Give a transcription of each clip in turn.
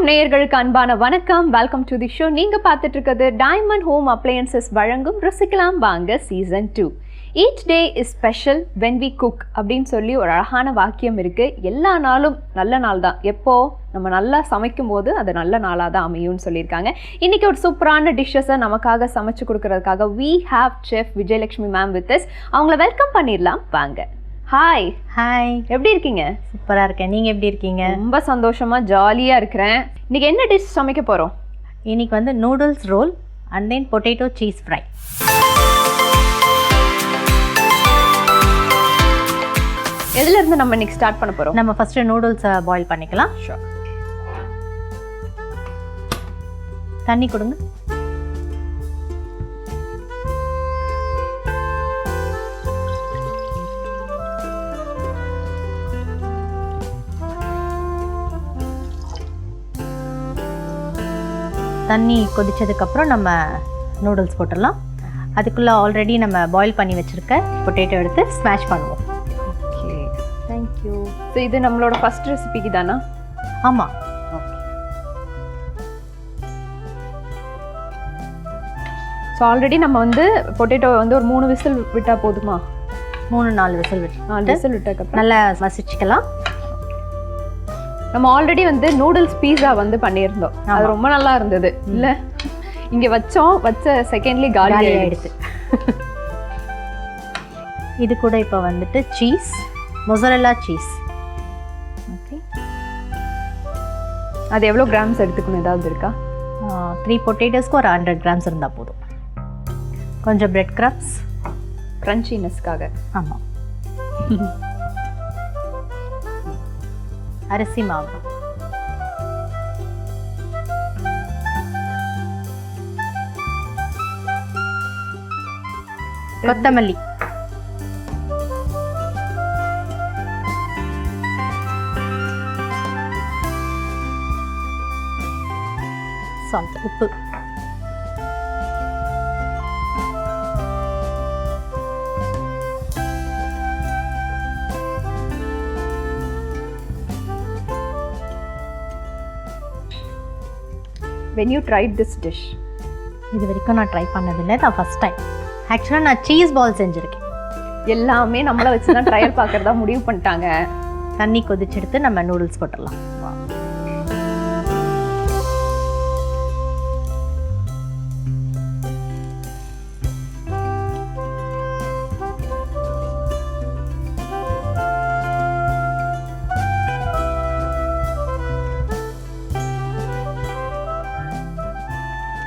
FM நேயர்களுக்கு அன்பான வணக்கம். Welcome to the show. நீங்க பார்த்துட்டு இருக்கிறது டைமண்ட் ஹோம் அப்ளையன்சஸ் வழங்கும் ருசிக்கலாம் வாங்க season 2. Each day is special when we cook அப்படின்னு சொல்லி ஒரு அழகான வாக்கியம் இருக்கு. எல்லா நாளும் நல்ல நாள் தான். எப்போ நம்ம நல்லா சமைக்கும் போது அது நல்ல நாளாக தான் அமையும்னு சொல்லியிருக்காங்க. இன்னைக்கு ஒரு சூப்பரான டிஷ்ஷஸை நமக்காக சமைச்சு கொடுக்கறதுக்காக we have chef Vijayalakshmi ma'am with us. அவங்கள வெல்கம் பண்ணிடலாம் வாங்க. ஹாய். ஹாய், எப்படி இருக்கீங்க? சூப்பராக இருக்கேன். நீங்கள் எப்படி இருக்கீங்க? ரொம்ப சந்தோஷமாக ஜாலியாக இருக்கிறேன். இன்றைக்கி என்ன டிஷ் சமைக்க போகிறோம்? இன்னைக்கு வந்து noodles roll and then potato cheese fry. எதுலேருந்து நம்ம இன்னைக்கு ஸ்டார்ட் பண்ண போகிறோம்? நம்ம ஃபஸ்ட்டு நூடுல்ஸை பாயில் பண்ணிக்கலாம். ஷோர். தண்ணி கொடுங்க. தண்ணி கொதிச்சதுக்கப்புறம் நம்ம நூடுல்ஸ் போட்டுடலாம். அதுக்குள்ளே ஆல்ரெடி நம்ம பாயில் பண்ணி வச்சுருக்க பொட்டேட்டோ எடுத்து ஸ்மாஷ் பண்ணுவோம். Okay, thank you. ஸோ இது நம்மளோட ஃபஸ்ட் ரெசிபிக்கு தானா? ஆமாம். ஓகே. ஸோ ஆல்ரெடி நம்ம வந்து பொட்டேட்டோ வந்து ஒரு 3 விசில் விட்டால் போதுமா? 3-4 விசில் விட்டு 4 விசில் விட்டதுக்கப்புறம் நல்லா மசிச்சுக்கலாம். நம்ம ஆல்ரெடி வந்து நூடுல்ஸ் பீஸா வந்து பண்ணியிருந்தோம். அது ரொம்ப நல்லா இருந்தது இல்லை? இங்கே வச்ச செகண்ட்லி காலி ஆயிடுச்சு. இது கூட இப்போ வந்துட்டு சீஸ், மொசரெல்லா சீஸ். ஓகே, அது எவ்வளோ கிராம்ஸ் எடுத்துக்கணும்? ஏதாவது இருக்கா? 3 பொட்டேட்டோஸ்க்கு ஒரு 100 கிராம்ஸ் இருந்தால் போதும். கொஞ்சம் பிரெட் கிரப்ஸ் க்ரன்ச்சினஸ்க்காக. ஆமாம். அரிசி மாவு, கொத்தமல்லி, சால்ட், உப்பு, When you tried this dish? இது வரைக்கும் நான் ட்ரை பண்ணதில்லை, தான் ஃபஸ்ட் டைம். ஆக்சுவலாக நான் சீஸ் பால் செஞ்சுருக்கேன். எல்லாமே நம்மளை வச்சு தான் ட்ரையல் பார்க்குறதா முடிவு பண்ணிட்டாங்க. தண்ணி கொதிச்செடுத்து நம்ம நூடுல்ஸ் போட்டுடலாம்.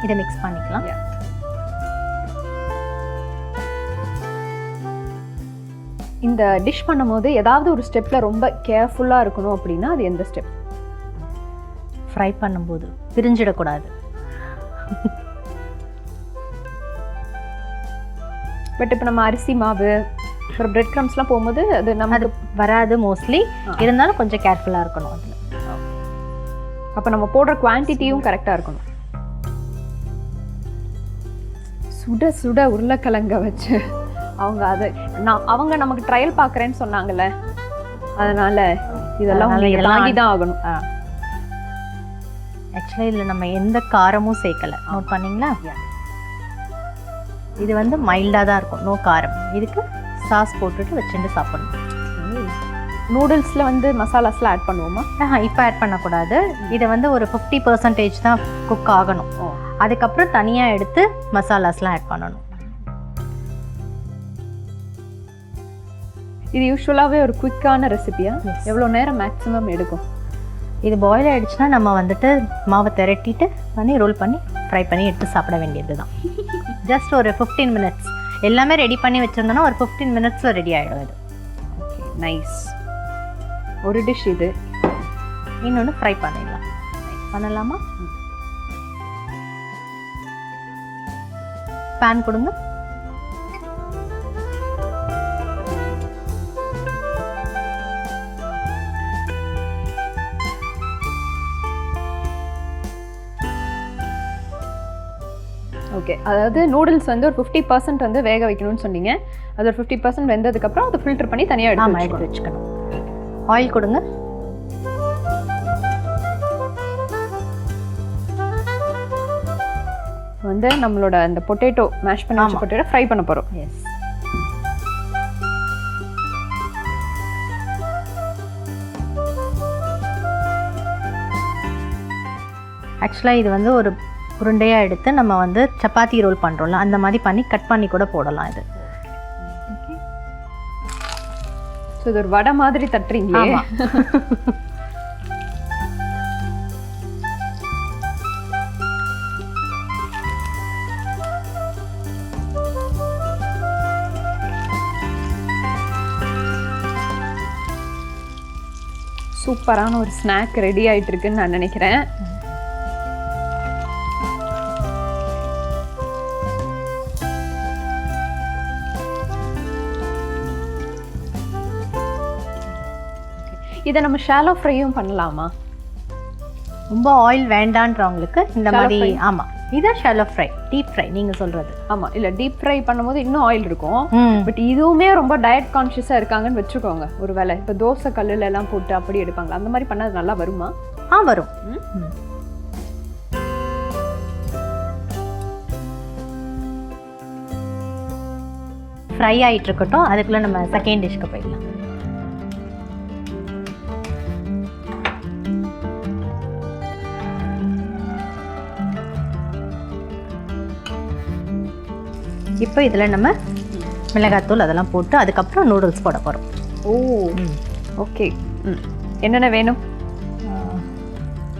இதை மிக்ஸ் பண்ணிக்கலாம். இந்த டிஷ் பண்ணும்போது ஏதாவது ஒரு ஸ்டெப்பில் ரொம்ப கேர்ஃபுல்லாக இருக்கணும் அப்படின்னா அது எந்த ஸ்டெப்? ஃப்ரை பண்ணும்போது பிரிஞ்சிடக்கூடாது. பட் இப்போ நம்ம அரிசி மாவு அப்புறம் பிரெட் க்ரம்ஸ்லாம் போகும்போது அது நம்ம அது வராது மோஸ்ட்லி. இருந்தாலும் கொஞ்சம் கேர்ஃபுல்லாக இருக்கணும் அதில். அப்போ நம்ம போடுற குவான்டிட்டியும் கரெக்டாக இருக்கணும். சுட சுட உருளைக்கிழங்க வச்சு அவங்க நமக்கு ட்ரையல் பார்க்குறேன்னு சொன்னாங்கல்ல, அதனால இதெல்லாம் தாங்கி தான் ஆகணும். ஆக்சுவலாக இதில் நம்ம எந்த காரமும் சேர்க்கலை. நோட் பண்ணிங்களா? இது வந்து மைல்டாக தான் இருக்கும், நோ காரம். இதுக்கு சாஸ் போட்டுட்டு வச்சுட்டு சாப்பிடணும். நூடுல்ஸில் வந்து மசாலாஸ்லாம் ஆட் பண்ணுவோமா? இப்போ ஆட் பண்ணக்கூடாது. இதை வந்து ஒரு 50% தான் குக் ஆகணும். அதுக்கப்புறம் தனியாக எடுத்து மசாலாஸ்லாம் ஆட் பண்ணணும். இது யூஸ்வலாகவே ஒரு குயிக்கான ரெசிபியா? எவ்வளோ நேரம் மேக்ஸிமம் எடுக்கும்? இது பாயில் ஆகிடுச்சுன்னா நம்ம வந்துட்டு மாவை திரட்டிட்டு பண்ணி ரோல் பண்ணி ஃப்ரை பண்ணி எடுத்து சாப்பிட வேண்டியது தான். ஜஸ்ட் ஒரு 15 மினிட்ஸ். எல்லாமே ரெடி பண்ணி வச்சுருந்தோன்னா ஒரு 15 மினிட்ஸில் ரெடி ஆகிடும் இது. Okay, nice. ஒரு டிஷ் இது. இன்னொன்று ஃப்ரை பண்ணிடலாம். பண்ணலாமா? பேன் கொடுங்க. ஓகே, அதாவது நூடுல்ஸ் வந்து ஒரு 50% வந்து வேக வைக்கணும்னு சொன்னீங்க. அது ஒரு 50% வெந்ததுக்கப்புறம் அதை ஃபில்டர் பண்ணி தனியாக எடுத்து வச்சுக்கணும். ஆயில் கொடுங்க. வந்து நம்மளோட அந்த பொட்டேட்டோ மேஷ் பண்ணி வச்ச பொட்டேட்டோ ஃப்ரை பண்ண போகிறோம். எஸ். ஆக்சுவலாக இது வந்து ஒரு உருண்டையாக எடுத்து நம்ம வந்து சப்பாத்தி ரோல் பண்ணுறோம்ல அந்த மாதிரி பண்ணி கட் பண்ணி கூட போடலாம் இது. ஸோ இது ஒரு வடை மாதிரி தட்டுறீங்களே. சூப்பரான ஒரு ஸ்நாக் ரெடி ஆயிட்டு இருக்குன்னு நான் நினைக்கிறேன். இதை நம்ம ஷாலோ ஃப்ரையும் பண்ணலாமா? ரொம்ப ஆயில் வேண்டான்றவங்களுக்கு இந்த மாதிரி. ஆமாம், இதான் ஷாலோ ஃப்ரை, டீப் ஃப்ரை நீங்கள் சொல்கிறது. ஆமாம், இல்லை டீப் ஃப்ரை பண்ணும்போது இன்னும் ஆயில் இருக்கும். பட் இதுவுமே ரொம்ப டயட் கான்ஷியஸாக இருக்காங்கன்னு வச்சுக்கோங்க. ஒரு வேளை இப்போ தோசை கல்லில் எல்லாம் போட்டு அப்படி எடுப்பாங்களா, அந்த மாதிரி பண்ணால் நல்லா வருமா? வரும். ஃப்ரை ஆகிட்டு இருக்கட்டும், அதுக்குள்ளே நம்ம செகண்ட் டிஷ்க்கு போயிடலாம். இப்போ இதில் நம்ம மிளகாத்தூள் அதெல்லாம் போட்டு அதுக்கப்புறம் நூடுல்ஸ் போட போகிறோம். ஓ, ஓகே. என்னென்ன வேணும்?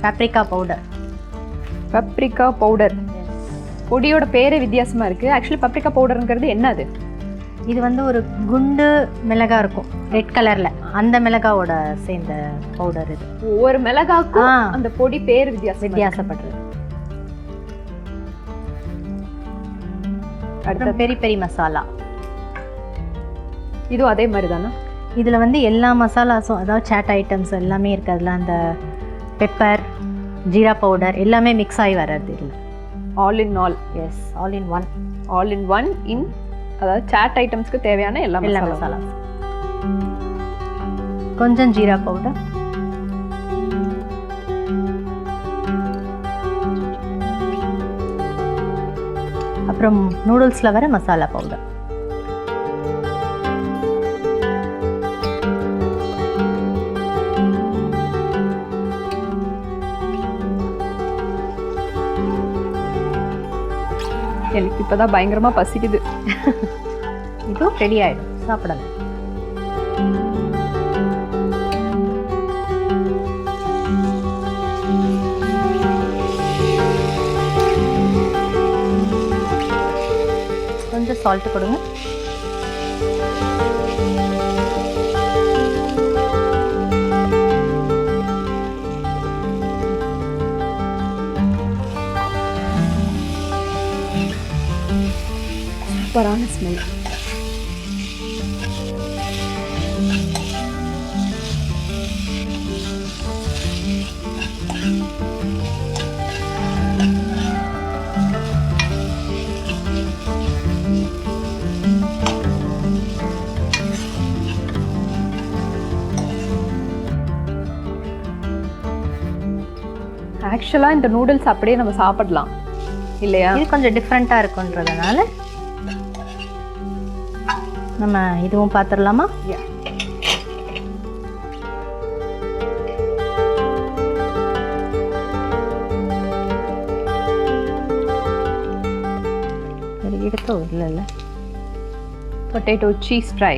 Paprika powder. பப்ரிக்கா பவுடர் பொடியோட பேரே வித்தியாசமாக இருக்குது. ஆக்சுவலி பப்ரிக்கா பவுடருங்கிறது என்னது? இது வந்து ஒரு குண்டு மிளகா இருக்கும் ரெட் கலரில், அந்த மிளகாவோட சேர்ந்த பவுடர் இது. ஒவ்வொரு மிளகாக்கும் அந்த பொடி பேர் வித்தியாசப்படுறது. அடுத்த பெரி பெரி மசாலா. இதுவும் அதே மாதிரி தானே? இதில் வந்து எல்லா மசாலாஸும், அதாவது சாட் ஐட்டம்ஸ் எல்லாமே இருக்குது. அதில் அந்த பெப்பர், ஜீரா பவுடர் எல்லாமே மிக்ஸ் ஆகி வர்றது இல்லை. All in all. Yes, all in one. All in one in, அதாவது சாட் ஐட்டம்ஸ்க்கு தேவையான எல்லா மசாலாஸ். கொஞ்சம் ஜீரா பவுடர், அப்புறம் நூடுல்ஸில் வர மசாலா பவுடர். எனக்கு இப்போதான் பயங்கரமாக பசிக்குது. இதுவும் ரெடி ஆகிடும், சாப்பிடலாம். கொஞ்சம் சால்ட் கொடுங்க. சூப்பரான ஸ்மெல். ஆக்சுவலாக இந்த நூடுல்ஸ் அப்படியே நம்ம சாப்பிடலாம் இல்லையா? இது கொஞ்சம் டிஃப்ரெண்ட்டாக இருக்குன்றதுனால நம்ம இதுவும் பார்த்துடலாமா? எடுத்தோ இல்லை பொட்டேட்டோ சீஸ் ஃப்ரை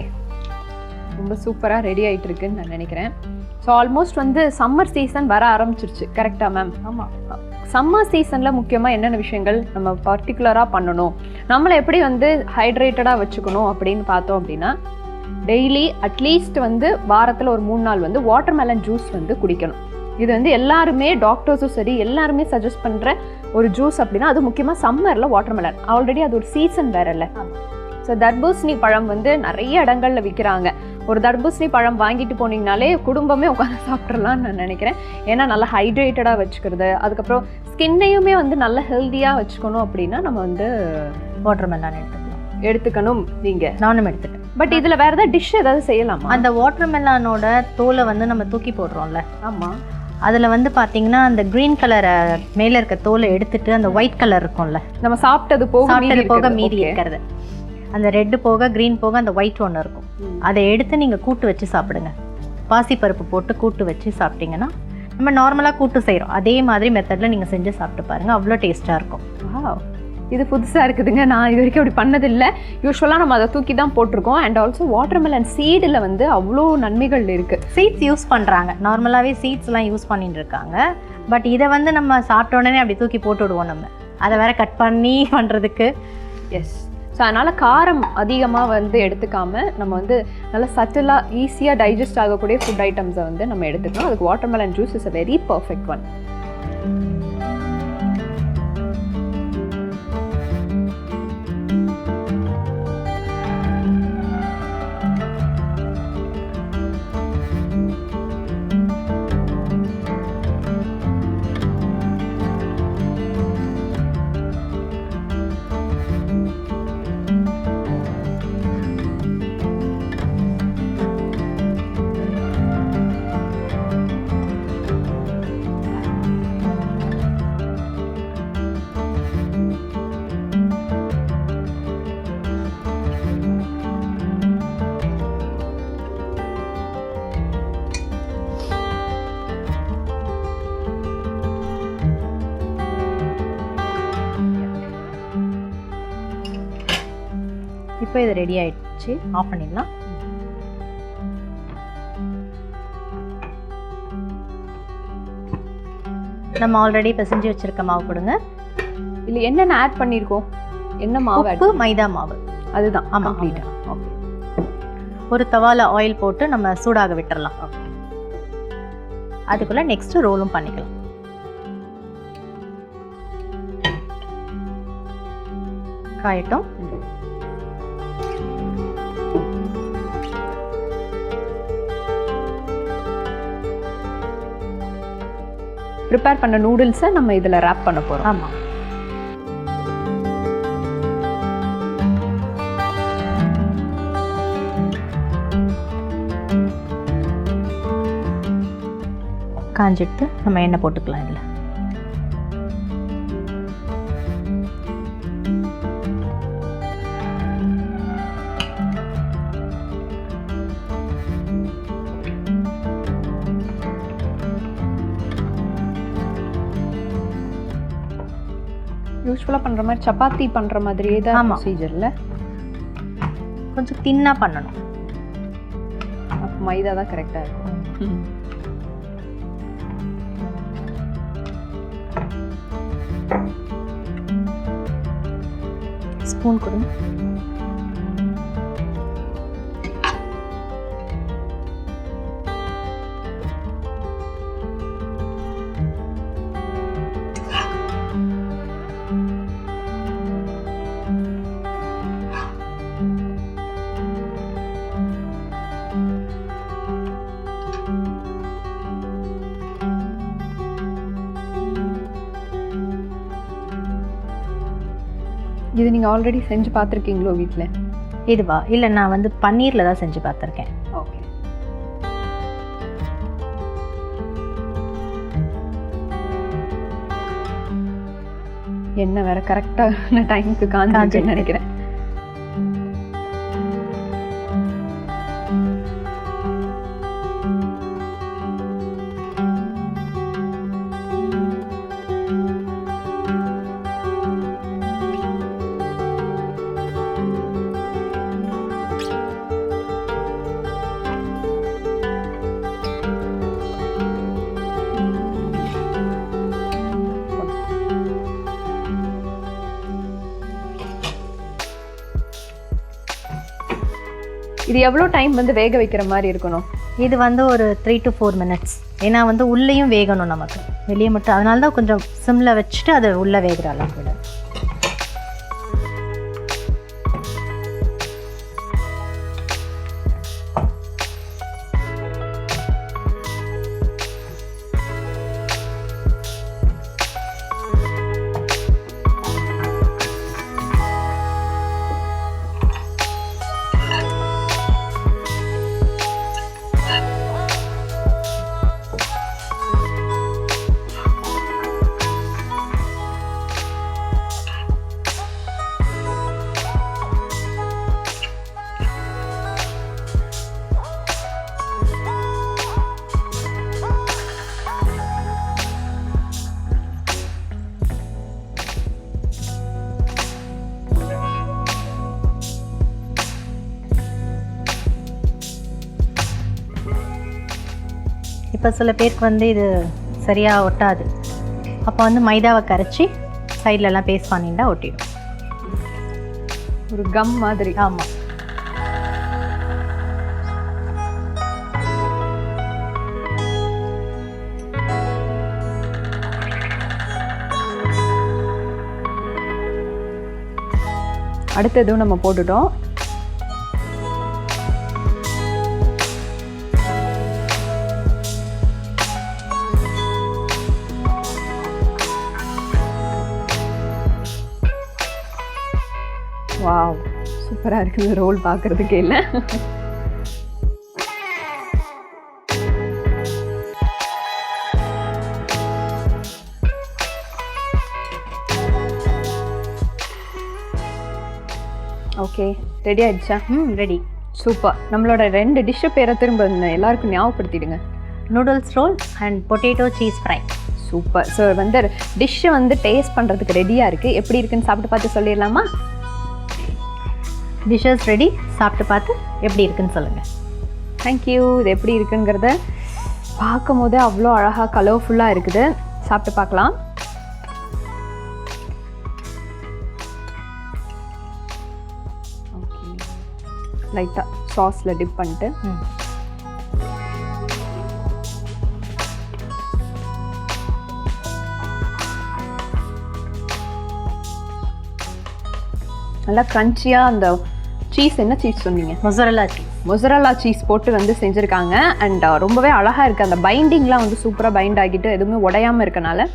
ரொம்ப சூப்பராக ரெடி ஆகிட்டு இருக்குன்னு நான் நினைக்கிறேன். ஸோ ஆல்மோஸ்ட் வந்து சம்மர் சீசன் வர ஆரம்பிச்சிருச்சு, கரெக்டாக மேம்? ஆமாம். சம்மர் சீசனில் முக்கியமாக என்னென்ன விஷயங்கள் நம்ம பர்டிகுலராக பண்ணணும், நம்மளை எப்படி வந்து ஹைட்ரேட்டடாக வச்சுக்கணும் அப்படின்னு பார்த்தோம் அப்படின்னா, டெய்லி அட்லீஸ்ட் வந்து வாரத்தில் ஒரு 3 நாள் வந்து வாட்டர்மெலன் ஜூஸ் வந்து குடிக்கணும். இது வந்து எல்லாருமே டாக்டர்ஸும் சரி எல்லாருமே சஜஸ்ட் பண்ணுற ஒரு ஜூஸ் அப்படின்னா அது முக்கியமாக சம்மரில் வாட்டர்மெலன். ஆல்ரெடி அது ஒரு சீசன் வேற இல்லை. ஸோ தர்பூசணி பழம் வந்து நிறைய இடங்களில் விற்கிறாங்க. ஒரு தர்பூசணி பழம் வாங்கிட்டு போனீங்கனாலே குடும்பமே உட்காந்து சாப்பிட்றலான்னு நான் நினைக்கிறேன். ஏன்னா நல்லா ஹைட்ரேட்டடாக வச்சுக்கிறது, அதுக்கப்புறம் ஸ்கின்னையுமே வந்து நல்லா ஹெல்த்தியாக வச்சுக்கணும் அப்படின்னா நம்ம வந்து வாட்டர்மெலன் எடுத்துக்கணும். நீங்கள் நானும் எடுத்துட்டேன். பட் இதில் வேறு ஏதாவது டிஷ் ஏதாவது செய்யலாமா? அந்த வாட்டர்மெலனோட தோலை வந்து நம்ம தூக்கி போடுறோம்ல, ஆமாம், அதில் வந்து பார்த்தீங்கன்னா அந்த க்ரீன் கலரை மேலே இருக்க தோலை எடுத்துட்டு அந்த ஒயிட் கலர் இருக்கும்ல, நம்ம சாப்பிட்டது போக மீதி இருக்கிறது, அந்த ரெட்டு போக க்ரீன் போக அந்த ஒயிட் ஒன்று இருக்கும், அதை எடுத்து நீங்கள் கூட்டு வச்சு சாப்பிடுங்க. பாசிப்பருப்பு போட்டு கூட்டு வச்சு சாப்பிட்டீங்கன்னா நம்ம நார்மலாக கூட்டு செய்கிறோம் அதே மாதிரி மெத்தடில் நீங்கள் செஞ்சு சாப்பிட்டு பாருங்கள், அவ்வளோ டேஸ்ட்டாக இருக்கும். இது புதுசாக இருக்குதுங்க, நான் இது வரைக்கும் அப்படி பண்ணதில்லை. யூஸ்வலாக நம்ம அதை தூக்கி தான் போட்டிருக்கோம். அண்ட் ஆல்சோ வாட்டர்மெலன் சீடில் வந்து அவ்வளோ நன்மைகள் இருக்குது. சீட்ஸ் யூஸ் பண்ணுறாங்க, நார்மலாகவே சீட்ஸ்லாம் யூஸ் பண்ணிட்டு இருக்காங்க. பட் இதை வந்து நம்ம சாப்பிட்ட உடனே அப்படி தூக்கி போட்டு விடுவோம், நம்ம அதை வேற கட் பண்ணி பண்ணுறதுக்கு. எஸ், ஸோ அதனால் காரம் அதிகமாக வந்து எடுத்துக்காமல் நம்ம வந்து நல்லா சட்டிலாக ஈஸியாக டைஜஸ்ட் ஆகக்கூடிய ஃபுட் ஐட்டம்ஸை வந்து நம்ம எடுத்துக்கலாம். அதுக்கு watermelon juice is a very perfect one. இப்போ இது ரெடி ஆயிடுச்சு, ஆஃப் பண்ணிடலாம். நம்ம ஆல்ரெடி பிசைஞ்சு வச்சிருக்க மாவு கொடுங்க. இல்லை என்னென்ன ஆட் பண்ணியிருக்கோம், என்ன மாவு? உப்பு, மைதா மாவு, அதுதான். ஆமாம், கம்ப்ளீட்டாக. ஓகே, ஒரு தவால ஆயில் போட்டு நம்ம சூடாக விட்டுறலாம். ஓகே, அதுக்குள்ளே நெக்ஸ்ட்டு ரோலும் பண்ணிக்கலாம். காயட்டும். ப்ரிப்பேர் பண்ண நூடுல்ஸை நம்ம இதில் ரேப் பண்ண போகிறோம். ஆமாம், காஞ்சிட்டு நம்ம எண்ணெய் போட்டுக்கலாம். இதில் யூஸ்வலாக பண்ணுற மாதிரி சப்பாத்தி பண்ணுற மாதிரியே தான் ப்ரொசீஜரில், கொஞ்சம் தின்னாக பண்ணணும். அப்போ மைதா தான் கரெக்டாக இருக்கும். ஸ்பூன் கொடுங்க. இது நீங்கள் ஆல்ரெடி செஞ்சு பார்த்துருக்கீங்களோ வீட்டில்? இதுவா? இல்லை, நான் வந்து பன்னீரில் தான் செஞ்சு பார்த்துருக்கேன். ஓகே, என்ன வேற கரெக்டான டைமுக்கு காஞ்சின்னு நினைக்கிறேன். இது எவ்வளோ டைம் வந்து வேக வைக்கிற மாதிரி இருக்கணும்? இது வந்து ஒரு 3 to 4 minutes. ஏன்னா வந்து உள்ளேயும் வேகணும், நமக்கு வெளியே மட்டும். அதனால தான் கொஞ்சம் சிம்மில் வச்சுட்டு அது உள்ளே வேகிற அளவுக்கு விட. இப்போ சில பேருக்கு வந்து இது சரியாக ஒட்டாது. அப்போ வந்து மைதாவை கரைச்சி சைட்லலாம் பேஸ்ட் பண்ணிட்டா ஒட்டிடும். ஒரு கம் மாதிரி. ஆமாம். அடுத்ததும் நம்ம போட்டுட்டோம். வாவ், சூப்பராக இருக்குது ரோல் பார்க்குறதுக்கே இல்லை. ஓகே, ரெடி ஆயிடுச்சா? ரெடி. சூப்பர். நம்மளோட 2 டிஷ்ஷு பேரை திரும்ப எல்லாருக்கும் ஞாபகப்படுத்திடுங்க. Noodles roll and potato cheese fry. Super. So வந்து டிஷ்ஷு வந்து டேஸ்ட் பண்ணுறதுக்கு ரெடியாக இருக்குது. எப்படி இருக்குன்னு சாப்பிட்டு பார்த்து சொல்லிடலாமா? Dishes ready. சாப்பிட்டு பார்த்து எப்படி இருக்குன்னு சொல்லுங்கள். தேங்க்யூ. இது எப்படி இருக்குங்கிறத பார்க்கும் போதே அவ்வளோ அழகாக கலர்ஃபுல்லாக இருக்குது. சாப்பிட்டு பார்க்கலாம். லைட்டாக சாஸில் டிப் பண்ணிட்டு நல்லா க்ரன்ச்சியாக அந்த சீஸ், என்ன சீஸ் சொன்னீங்க? Mozzarella cheese. மொசரல்லா சீஸ் போட்டு வந்து செஞ்சுருக்காங்க. அண்ட் ரொம்பவே அழகாக இருக்குது. அந்த பைண்டிங்லாம் வந்து சூப்பராக பைண்ட் ஆகிட்டு எதுவுமே உடையாமல் இருக்கனால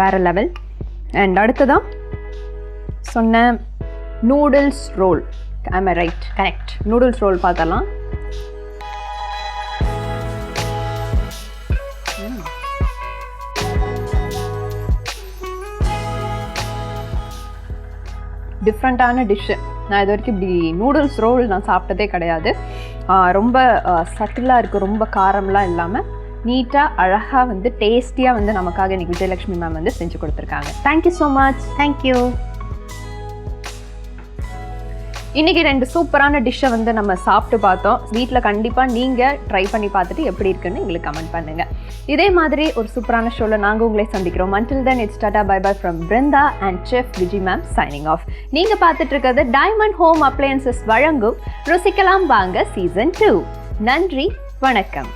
வேறு லெவல். அண்ட் அடுத்ததான் சொன்ன noodles roll. Am I right? Correct. Noodles roll பார்த்தலாம். டிஃப்ரெண்ட்டான டிஷ்ஷு. நான் இது வரைக்கும் இப்படி நூடுல்ஸ் ரோல் நான் சாப்பிட்டதே கிடையாது. ரொம்ப சட்டிலாக இருக்குது, ரொம்ப காரம்லாம் இல்லாமல் நீட்டாக அழகாக வந்து டேஸ்டியாக வந்து நமக்காக இன்றைக்கி விஜயலட்சுமி மேம் வந்து செஞ்சு கொடுத்துருக்காங்க. Thank you so much. தேங்க்யூ. இன்றைக்கி 2 சூப்பரான டிஷ்ஷை வந்து நம்ம சாப்பிட்டு பார்த்தோம். வீட்டில் கண்டிப்பாக நீங்கள் ட்ரை பண்ணி பார்த்துட்டு எப்படி இருக்குன்னு எங்களுக்கு கமெண்ட் பண்ணுங்கள். இதே மாதிரி ஒரு சூப்பரான ஷோவில் நாங்கள் உங்களை சந்திக்கிறோம். Until then, it's Tata bye bye from Brinda and Chef Vijay ma'am signing off. நீங்கள் பார்த்துட்டு இருக்கிறது டைமண்ட் ஹோம் அப்ளையன்சஸ் வழங்கும் ருசிக்கலாம் வாங்க சீசன் 2. நன்றி, வணக்கம்.